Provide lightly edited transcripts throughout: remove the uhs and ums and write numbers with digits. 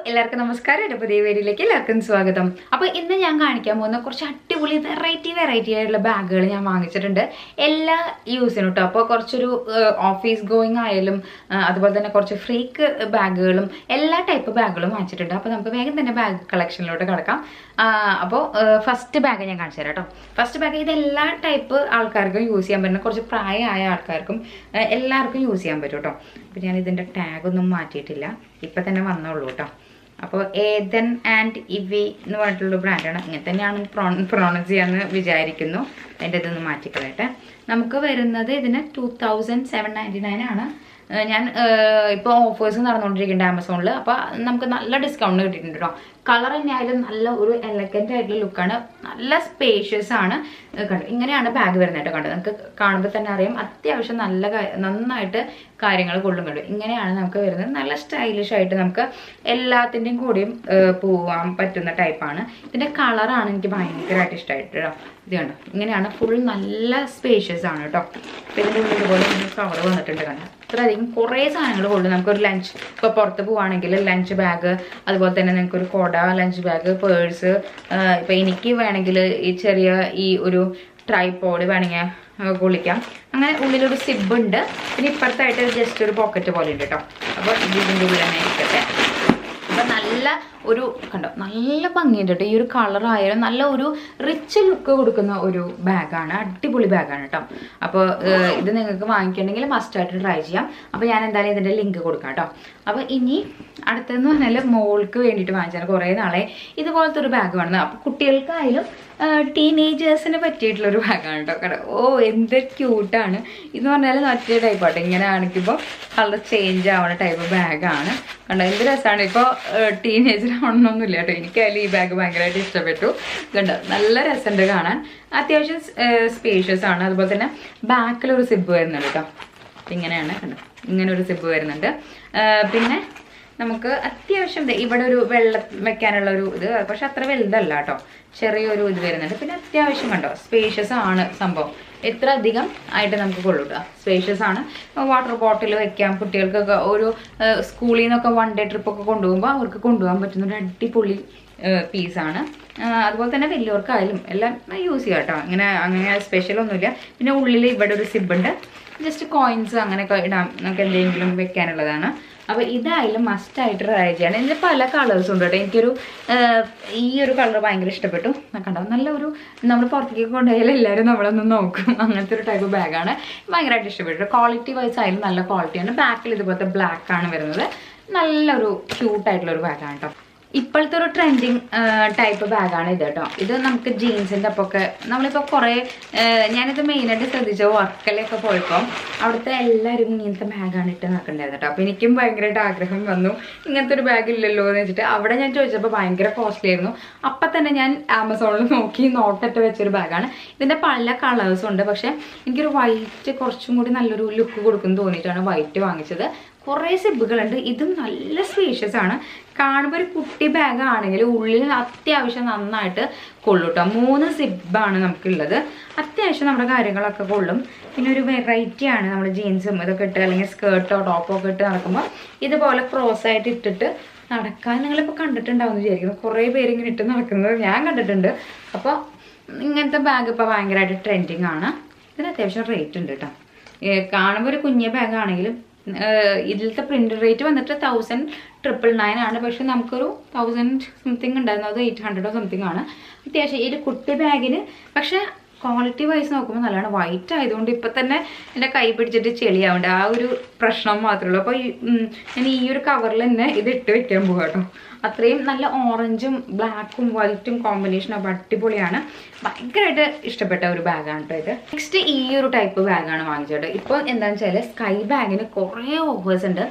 എല്ലാവർക്കും നമസ്കാരം. എൻ്റെ പുതിയ വീഡിയോയിലേക്ക് എല്ലാവർക്കും സ്വാഗതം. അപ്പോൾ ഇന്ന് ഞാൻ കാണിക്കാൻ പോകുന്ന കുറച്ച് അടിപൊളി വെറൈറ്റി ആയിട്ടുള്ള ബാഗുകൾ ഞാൻ വാങ്ങിച്ചിട്ടുണ്ട്. എല്ലാ യൂസിനും കേട്ടോ. അപ്പോൾ കുറച്ചൊരു ഓഫീസ് ഗോയിങ് ആയാലും അതുപോലെ തന്നെ കുറച്ച് ഫ്രീക്ക് ബാഗുകളും എല്ലാ ടൈപ്പ് ബാഗുകളും വാങ്ങിച്ചിട്ടുണ്ട്. അപ്പോൾ നമുക്ക് വേഗം തന്നെ ബാഗ് കളക്ഷനിലോട്ട് കിടക്കാം. അപ്പോൾ ഫസ്റ്റ് ബാഗ് ഞാൻ കാണിച്ചു തരാം കേട്ടോ. ഫസ്റ്റ് ബാഗ് ഇത് എല്ലാ ടൈപ്പ് ആൾക്കാർക്കും യൂസ് ചെയ്യാൻ പറ്റുന്ന, കുറച്ച് പ്രായമായ ആൾക്കാർക്കും എല്ലാവർക്കും യൂസ് ചെയ്യാൻ പറ്റും കേട്ടോ. അപ്പോൾ ഞാൻ ഇതിൻ്റെ ടാഗൊന്നും മാറ്റിയിട്ടില്ല, ഇപ്പം തന്നെ വന്നോളൂ കേട്ടോ. അപ്പോൾ ഏതൻ ആൻഡ് ഇവി എന്ന് പറഞ്ഞിട്ടുള്ള ബ്രാൻഡാണ്. ഇങ്ങനെ തന്നെയാണ് പ്രൊണൗൺസ് ചെയ്യാമെന്ന് വിചാരിക്കുന്നു. അതിൻ്റെ ഇതൊന്ന് മാറ്റിക്കളയട്ടെ. നമുക്ക് വരുന്നത് ഇതിന് 2799 ആണ്. ഞാൻ ഇപ്പോൾ ഓഫേഴ്സ് നടന്നുകൊണ്ടിരിക്കുന്നുണ്ട് ആമസോണിൽ. അപ്പോൾ നമുക്ക് നല്ല ഡിസ്കൗണ്ട് കിട്ടിയിട്ടുണ്ട് കേട്ടോ. കളർ തന്നെയായാലും നല്ല ഒരു എലഗൻ്റ് ആയിട്ടുള്ള ലുക്കാണ്, നല്ല സ്പേഷ്യസ് ആണ്. കണ്ടു ഇങ്ങനെയാണ് ബാഗ് വരുന്നത് കേട്ടോ. കണ്ടു നമുക്ക് കാണുമ്പോൾ തന്നെ അറിയാം അത്യാവശ്യം നന്നായിട്ട് കാര്യങ്ങൾ കൊള്ളും. കണ്ടു ഇങ്ങനെയാണ് നമുക്ക് വരുന്നത്. നല്ല സ്റ്റൈലിഷ് ആയിട്ട് നമുക്ക് എല്ലാത്തിൻ്റെയും കൂടിയും പോവാൻ പറ്റുന്ന ടൈപ്പാണ്. ഇതിൻ്റെ കളറാണ് എനിക്ക് ഭയങ്കരമായിട്ട് ഇഷ്ടമായിട്ട് കേട്ടോ. ഇത് കണ്ടോ ഇങ്ങനെയാണ്, ഫുൾ നല്ല സ്പേഷ്യസ് ആണ് കേട്ടോ. അപ്പോൾ ഇതിൻ്റെ ഉള്ളിൽ ഇതുപോലെ കവർ വന്നിട്ടുണ്ട്. കണ്ടോ അത്രയധികം കുറേ സാധനങ്ങൾ കൊള്ളും. നമുക്കൊരു ലഞ്ച്, ഇപ്പോൾ പുറത്ത് പോവുകയാണെങ്കിൽ ലഞ്ച് ബാഗ്, അതുപോലെ തന്നെ നിങ്ങൾക്കൊരു കൊട, ലഞ്ച് ബാഗ്, പേഴ്സ്, ഇപ്പോൾ എനിക്ക് വേണമെങ്കിൽ ഈ ചെറിയ ഈ ഒരു ട്രൈപോഡ് വേണമെങ്കിൽ കൊള്ളിക്കാം. അങ്ങനെ ഉള്ളിലൊരു സിബ് ഉണ്ട്. പിന്നെ ഇപ്പുറത്തായിട്ട് ജസ്റ്റ് ഒരു പോക്കറ്റ് പോലെ ഉണ്ട് കേട്ടോ. അപ്പോൾ ഇതിൻ്റെ ഉള്ളിൽ തന്നെ ഇരിക്കട്ടെ. അപ്പം നല്ല ഒരു കണ്ടോ നല്ല ഭംഗിയുണ്ട് കേട്ടോ. ഈ ഒരു കളറായാലും നല്ല ഒരു റിച്ച് ലുക്ക് കൊടുക്കുന്ന ഒരു ബാഗാണ്, അടിപൊളി ബാഗാണ് കേട്ടോ. അപ്പോൾ ഇത് നിങ്ങൾക്ക് വാങ്ങിക്കണമെങ്കിൽ മസ്റ്റായിട്ട് ട്രൈ ചെയ്യാം. അപ്പോൾ ഞാൻ എന്തായാലും ഇതിൻ്റെ ലിങ്ക് കൊടുക്കാം കേട്ടോ. അപ്പോൾ ഇനി അടുത്തതെന്ന് പറഞ്ഞാൽ മോൾക്ക് വേണ്ടിയിട്ട് വാങ്ങിച്ചാൽ കുറേ നാളെ ഇതുപോലത്തെ ഒരു ബാഗ് വേണം. അപ്പോൾ കുട്ടികൾക്കായാലും ടീനേജേഴ്സിന് പറ്റിയിട്ടുള്ളൊരു ബാഗാണ് കേട്ടോ. കാരണം എന്ത് ക്യൂട്ടാണ് ഇതെന്ന് പറഞ്ഞാൽ മറ്റേ ടൈപ്പാട്ടോ. ഇങ്ങനെ കാണിക്കുമ്പോൾ കളർ ചേഞ്ച് ആവുന്ന ടൈപ്പ് ബാഗാണ്. കണ്ടോ എന്ത് രസമാണ്. ഇപ്പോൾ ടീനേജറാവണമെന്നൊന്നുമില്ല കേട്ടോ. എനിക്കായാലും ഈ ബാഗ് ഭയങ്കരമായിട്ട് ഇഷ്ടപ്പെട്ടു. കണ്ടോ നല്ല രസമുണ്ട് കാണാൻ, അത്യാവശ്യം സ്പേഷ്യസ് ആണ്. അതുപോലെ തന്നെ ബാക്കിലൊരു സിബ് വരുന്നുണ്ട് കേട്ടോ. ഇങ്ങനെയാണ് കണ്ടോ, ഇങ്ങനെ ഒരു സിബ് വരുന്നുണ്ട്. പിന്നെ നമുക്ക് അത്യാവശ്യം ഇവിടെ ഒരു വെള്ളം വെക്കാനുള്ള ഒരു ഇത്, പക്ഷെ അത്ര വലുതല്ല കേട്ടോ, ചെറിയൊരു ഇത് വരുന്നുണ്ട്. പിന്നെ അത്യാവശ്യം കണ്ടോ സ്പേഷ്യസ് ആണ് സംഭവം. എത്ര അധികം ആയിട്ട് നമുക്ക് കൊള്ളൂട്ടോ, സ്പേഷ്യസ് ആണ്. വാട്ടർ ബോട്ടിൽ വെക്കാം. കുട്ടികൾക്കൊക്കെ ഒരു സ്കൂളിൽ നിന്നൊക്കെ വൺ ഡേ ട്രിപ്പൊക്കെ കൊണ്ടുപോകുമ്പോൾ അവർക്ക് കൊണ്ടുപോകാൻ പറ്റുന്ന ഒരു അടിപൊളി പീസാണ്. അതുപോലെ തന്നെ വലിയവർക്കായാലും എല്ലാം യൂസ് ചെയ്യാം കേട്ടോ. അങ്ങനെ സ്പെഷ്യലൊന്നുമില്ല. പിന്നെ ഉള്ളിൽ ഇവിടെ ഒരു സിബുണ്ട്, ജസ്റ്റ് കോയിൻസ് അങ്ങനെയൊക്കെ ഇടാം, നമുക്ക് എന്തെങ്കിലും വെക്കാനുള്ളതാണ്. അപ്പോൾ ഇതായാലും മസ്റ്റായിട്ട് ട്രൈ ചെയ്യണം. ഇതിൻ്റെ പല കളേഴ്സും ഉണ്ട് കേട്ടോ. എനിക്കൊരു ഈ ഒരു കളർ ഭയങ്കര ഇഷ്ടപ്പെട്ടു. കണ്ടോ നല്ലൊരു നമ്മൾ പുറത്തേക്ക് കൊണ്ടുപോയാൽ എല്ലാവരും നമ്മളൊന്ന് നോക്കും, അങ്ങനത്തെ ഒരു ടൈപ്പ് ബാഗാണ്. ഭയങ്കരമായിട്ട് ഇഷ്ടപ്പെട്ടു. ക്വാളിറ്റി വൈസ് ആയാലും നല്ല ക്വാളിറ്റിയാണ്. ബാക്കിൽ ഇതുപോലത്തെ ബ്ലാക്ക് ആണ് വരുന്നത്. നല്ലൊരു ക്യൂട്ടായിട്ടുള്ളൊരു ബാഗാണ് കേട്ടോ. ഇപ്പോഴത്തെ ഒരു ട്രെൻഡിങ് ടൈപ്പ് ബാഗാണ് ഇത് കേട്ടോ. ഇത് നമുക്ക് ജീൻസിൻ്റെ ഒപ്പമൊക്കെ നമ്മളിപ്പോൾ കുറേ ഞാനിത് മെയിനായിട്ട് ശ്രദ്ധിച്ച വർക്കലൊക്കെ പോയപ്പോൾ അവിടുത്തെ എല്ലാവരും ഇങ്ങനത്തെ ബാഗാണ് ഇട്ട് നടക്കേണ്ടത് കേട്ടോ. അപ്പോൾ എനിക്കും ഭയങ്കരമായിട്ട് ആഗ്രഹം വന്നു, ഇങ്ങനത്തെ ഒരു ബാഗ് ഇല്ലല്ലോ എന്ന് വെച്ചിട്ട്. അവിടെ ഞാൻ ചോദിച്ചപ്പോൾ ഭയങ്കര കോസ്റ്റ്ലി ആയിരുന്നു. അപ്പം തന്നെ ഞാൻ ആമസോണിൽ നോക്കി നോട്ടിട്ട് വെച്ചൊരു ബാഗാണ്. ഇതിൻ്റെ പല കളേഴ്സും ഉണ്ട്. പക്ഷേ എനിക്കൊരു വൈറ്റ് കുറച്ചും കൂടി നല്ലൊരു ലുക്ക് കൊടുക്കുമെന്ന് തോന്നിയിട്ടാണ് വൈറ്റ് വാങ്ങിച്ചത്. കുറേ സിബുകളുണ്ട്. ഇതും നല്ല സ്പേഷ്യസ് ആണ്. കാണുമ്പോൾ ഒരു കുട്ടി ബാഗ് ആണെങ്കിൽ ഉള്ളിൽ അത്യാവശ്യം നന്നായിട്ട് കൊള്ളും കേട്ടോ. 3 സിബാണ് നമുക്കുള്ളത്. അത്യാവശ്യം നമ്മുടെ കാര്യങ്ങളൊക്കെ കൊള്ളും. പിന്നെ ഒരു വെറൈറ്റി ആണ്. നമ്മൾ ജീൻസും ഇതൊക്കെ ഇട്ട് അല്ലെങ്കിൽ സ്കേർട്ടോ ടോപ്പോ ഒക്കെ ഇട്ട് നടക്കുമ്പോൾ ഇതുപോലെ ക്രോസ് ആയിട്ട് ഇട്ടിട്ട് നടക്കാൻ നിങ്ങളിപ്പോൾ കണ്ടിട്ടുണ്ടാവുമെന്ന് വിചാരിക്കുന്നു. കുറേ പേര് ഇങ്ങനെ ഇട്ട് നടക്കുന്നത് ഞാൻ കണ്ടിട്ടുണ്ട്. അപ്പോൾ ഇങ്ങനത്തെ ബാഗ് ഇപ്പോൾ ഭയങ്കരമായിട്ട് ട്രെൻഡിങ് ആണ്. ഇതിന് അത്യാവശ്യം റേറ്റ് ഉണ്ട് കേട്ടോ. കാണുമ്പോൾ ഒരു കുഞ്ഞ ബാഗ് ആണെങ്കിലും ഇതിലത്തെ പ്രിന്റ് റേറ്റ് വന്നിട്ട് 1999 ആണ്. പക്ഷെ നമുക്കൊരു 1000 സംതിങ് ഉണ്ടായിരുന്നു, അത് 800 സംതിങ് ആണ്. അത്യാവശ്യം ഈ ഒരു കുട്ടി ബാഗിന് പക്ഷെ ക്വാളിറ്റി വൈസ് നോക്കുമ്പോൾ നല്ലതാണ്. വൈറ്റ് ആയതുകൊണ്ട് ഇപ്പം തന്നെ എൻ്റെ കൈ പിടിച്ചിട്ട് ചെളിയാവുണ്ട്, ആ ഒരു പ്രശ്നം മാത്രമേ ഉള്ളൂ. അപ്പോൾ ഞാൻ ഈ ഒരു കവറിൽ തന്നെ ഇത് ഇട്ട് വെക്കാൻ പോകും കേട്ടോ. അത്രയും നല്ല ഓറഞ്ചും ബ്ലാക്കും വൈറ്റും കോമ്പിനേഷൻ അപ്പോൾ അടിപൊളിയാണ്. ഭയങ്കരമായിട്ട് ഇഷ്ടപ്പെട്ട ഒരു ബാഗാണ് കേട്ടോ ഇത്. നെക്സ്റ്റ് ഈ ഒരു ടൈപ്പ് ബാഗാണ് വാങ്ങിച്ചത്. ഇപ്പോൾ എന്താണെന്ന് വെച്ചാൽ സ്കൈ ബാഗിന് കുറേ ഓഫേഴ്സ് ഉണ്ട്,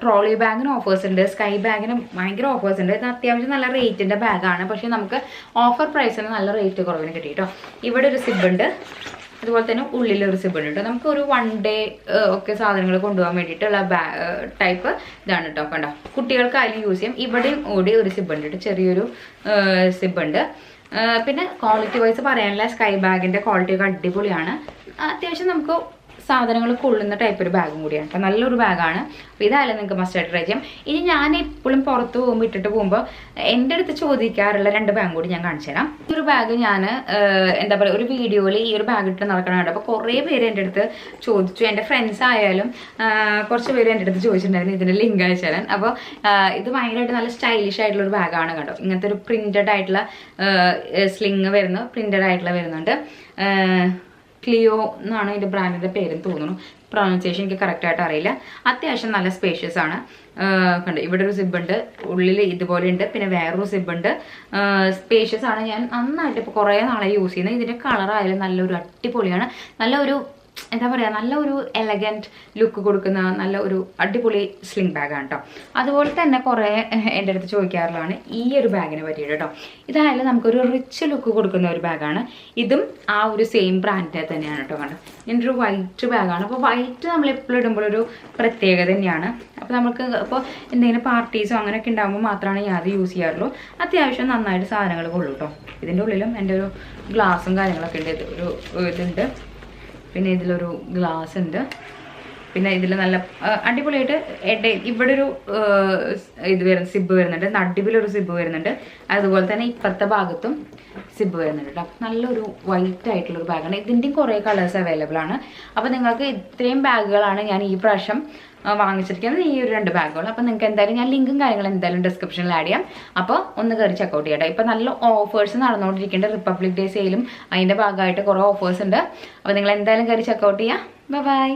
ട്രോളി ബാഗിന് ഓഫേഴ്സ് ഉണ്ട്, സ്കൈ ബാഗിന് ഭയങ്കര ഓഫേഴ്സ് ഉണ്ട്. ഇത് അത്യാവശ്യം നല്ല റേറ്റിൻ്റെ ബാഗാണ്. പക്ഷേ നമുക്ക് ഓഫർ പ്രൈസിന് നല്ല റേറ്റ് കുറവിന് കിട്ടി കേട്ടോ. ഇവിടെ ഒരു സിബുണ്ട്, അതുപോലെ തന്നെ ഉള്ളിലൊരു സിബ് ഉണ്ട് കേട്ടോ. നമുക്ക് ഒരു വൺ ഡേ ഒക്കെ സാധനങ്ങൾ കൊണ്ടുപോകാൻ വേണ്ടിയിട്ടുള്ള ടൈപ്പ് ഇതാണ് കേട്ടോ. കണ്ടോ കുട്ടികൾക്കായാലും യൂസ് ചെയ്യാം. ഇവിടെയും കൂടി ഒരു സിബ് ഉണ്ട് കേട്ടോ, ചെറിയൊരു സിബ് ഉണ്ട്. പിന്നെ ക്വാളിറ്റി വൈസ് പറയാനുള്ള സ്കൈ ബാഗിൻ്റെ ക്വാളിറ്റി ഒക്കെ അടിപൊളിയാണ്. അത്യാവശ്യം നമുക്ക് സാധനങ്ങൾ കൊള്ളുന്ന ടൈപ്പ് ഒരു ബാഗും കൂടിയാണ് കേട്ടോ. നല്ലൊരു ബാഗാണ്. അപ്പോൾ ഇതായാലും നിങ്ങൾക്ക് മസ്റ്റായിട്ട് ട്രൈ ചെയ്യാം. ഇനി ഞാൻ എപ്പോഴും പുറത്ത് പോകുമ്പോൾ ഇട്ടിട്ട് പോകുമ്പോൾ എൻ്റെ അടുത്ത് ചോദിക്കാറുള്ള 2 ബാഗ് കൂടി ഞാൻ കാണിച്ചു തരാം. ഈ ഒരു ബാഗ് ഞാൻ എന്താ പറയുക, ഒരു വീഡിയോയിൽ ഈ ഒരു ബാഗ് ഇട്ട് നടക്കണുണ്ട്. അപ്പോൾ കുറേ പേര് എൻ്റെ അടുത്ത് ചോദിച്ചു, എൻ്റെ ഫ്രണ്ട്സ് ആയാലും കുറച്ച് പേര് എൻ്റെ അടുത്ത് ചോദിച്ചിട്ടുണ്ടായിരുന്നു ഇതിൻ്റെ ലിങ്ക് അയച്ചു തരാൻ. അപ്പോൾ ഇത് ഭയങ്കരമായിട്ട് നല്ല സ്റ്റൈലിഷ് ആയിട്ടുള്ള ഒരു ബാഗാണ് കേട്ടോ. ഇങ്ങനത്തെ ഒരു പ്രിന്റഡ് ആയിട്ടുള്ള സ്ലിങ് വരുന്നു, പ്രിന്റഡ് ആയിട്ടുള്ള വരുന്നുണ്ട്. ക്ലിയോ എന്നാണ് ഇതിൻ്റെ ബ്രാൻഡിൻ്റെ പേരെന്ന് തോന്നുന്നു. പ്രൊനൗൺസിയേഷൻ എനിക്ക് കറക്റ്റായിട്ട് അറിയില്ല. അത്യാവശ്യം നല്ല സ്പേഷ്യസ് ആണ്. കണ്ട് ഇവിടെ ഒരു സിബ് ഉണ്ട്, ഉള്ളിൽ ഇതുപോലെ ഉണ്ട്, പിന്നെ വേറൊരു സിബ് ഉണ്ട്. സ്പേഷ്യസ് ആണ്. ഞാൻ നന്നായിട്ട് ഇപ്പോൾ കുറേ നാളെ യൂസ് ചെയ്യുന്നത്. ഇതിൻ്റെ കളറായാലും നല്ലൊരു അടിപൊളിയാണ്. നല്ലൊരു എന്താ പറയുക, നല്ല ഒരു എലഗൻറ്റ് ലുക്ക് കൊടുക്കുന്ന നല്ല ഒരു അടിപൊളി സ്ലിംഗ് ബാഗാണ് കേട്ടോ. അതുപോലെ തന്നെ കുറേ എൻ്റെ അടുത്ത് ചോദിക്കാറുള്ളതാണ് ഈ ഒരു ബാഗിനെ പറ്റിയിട്ട് കേട്ടോ. ഇതായാലും നമുക്കൊരു റിച്ച് ലുക്ക് കൊടുക്കുന്ന ഒരു ബാഗാണ്. ഇതും ആ ഒരു സെയിം ബ്രാൻഡിൻ്റെ തന്നെയാണ് കേട്ടോ. കണ്ടോ, ഇതിൻ്റെ ഒരു വൈറ്റ് ബാഗാണ്. അപ്പോൾ വൈറ്റ് നമ്മൾ എപ്പോഴും ഇടുമ്പോഴൊരു പ്രത്യേകത തന്നെയാണ്. അപ്പോൾ നമുക്ക് ഇപ്പോൾ എന്തെങ്കിലും പാർട്ടീസോ അങ്ങനെയൊക്കെ ഉണ്ടാകുമ്പോൾ മാത്രമാണ് ഞാൻ അത് യൂസ് ചെയ്യാറുള്ളൂ. അത്യാവശ്യം നന്നായിട്ട് സാധനങ്ങൾ കൊള്ളൂ കേട്ടോ. ഇതിൻ്റെ ഉള്ളിലും എൻ്റെ ഒരു ഗ്ലാസും കാര്യങ്ങളൊക്കെ ഉണ്ട്. ഒരു ഇതുണ്ട്, പിന്നെ ഇതിലൊരു ഗ്ലാസ് ഉണ്ട്, പിന്നെ ഇതിൽ നല്ല അടിപൊളിയായിട്ട് ഇവിടെ ഒരു ഇത് വരുന്ന സിബ് വരുന്നുണ്ട്, നടുവിലൊരു സിബ് വരുന്നുണ്ട്. അതുപോലെ തന്നെ ഇപ്പുറത്തെ ഭാഗത്തും സിബ് വരുന്നുണ്ട് കേട്ടോ. നല്ലൊരു വൈറ്റ് ആയിട്ടുള്ളൊരു ബാഗാണ്. ഇതിൻ്റെയും കുറേ കളേഴ്സ് അവൈലബിൾ ആണ്. അപ്പോൾ നിങ്ങൾക്ക് ഇത്രയും ബാഗുകളാണ് ഞാൻ ഈ പ്രാവശ്യം വാങ്ങിച്ചിരിക്കുന്നത്, ഈ ഒരു 2 ബാഗുകൾ. അപ്പോൾ നിങ്ങൾക്ക് എന്തായാലും ഞാൻ ലിങ്കും കാര്യങ്ങളും എന്തായാലും ഡിസ്ക്രിപ്ഷനിൽ ആഡ് ചെയ്യാം. അപ്പോൾ ഒന്ന് കയറി ചെക്കൗട്ട് ചെയ്യട്ടെ. ഇപ്പോൾ നല്ല ഓഫേഴ്സ് നടന്നുകൊണ്ടിരിക്കേണ്ട റിപ്പബ്ലിക് ഡേ സെയിലും അതിൻ്റെ ഭാഗമായിട്ട് കുറേ ഓഫേഴ്സ് ഉണ്ട്. അപ്പോൾ നിങ്ങൾ എന്തായാലും കയറി ചെക്കൗട്ട് ചെയ്യാം. ബൈ.